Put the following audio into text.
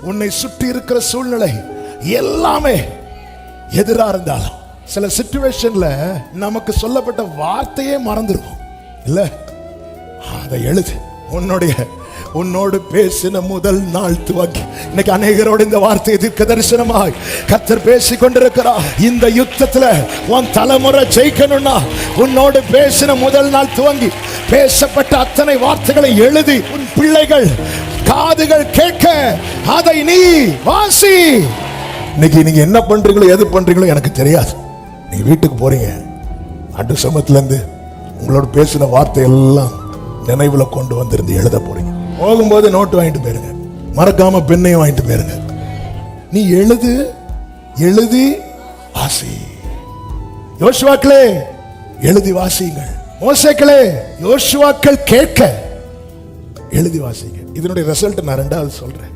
உன்னை சுற்றி இருக்கிற சூழ்நிலை எல்லாமே எதிரா இருந்தாலும் சில சிச்சுவேஷன்ல நமக்கு சொல்லப்பட்ட வார்த்தையே மறந்துருக்கும் இல்ல, அதை எழுது. உன்னோடு பேசின முதல் நாள் துவங்கி இன்னைக்கு அநேகரோடு இந்த வார்த்தை தீர்க்க தரிசனமாய் கர்த்தர் பேசிக் கொண்டிருக்கிறார். இந்த யுத்தத்துல உன் தலைமுறை ஜெயிக்கணும்னா உன்னோடு பேசின முதல் நாள் துவங்கி பேசப்பட்ட அத்தனை வார்த்தைகளை எழுதி உன் பிள்ளைகள் காதுகள் கேட்க அதை நீ வாசி. இன்னைக்கு நீங்க என்ன பண்றீங்களோ எது பண்றீங்களோ எனக்கு தெரியாது. நீங்க வீட்டுக்கு போறீங்க, அன்று சமத்துல இருந்து உங்களோட பேசின வார்த்தை எல்லாம் நினைவுல கொண்டு வந்திருந்து எழுத போறீங்க. போகும்போது நோட்டு வாங்கிட்டு போயிருங்க, மறக்காம பெண்ணையும் வாங்கிட்டு போயிருங்க. நீ எழுதி வாசி. யோசுவாக்களே எழுதி வாசியுங்கள். மோசேக்களே யோசுவாக்கள் கேட்க எழுதி வாசிங்க. இதனுடைய ரிசல்ட் நான் 2வது சொல்றேன்.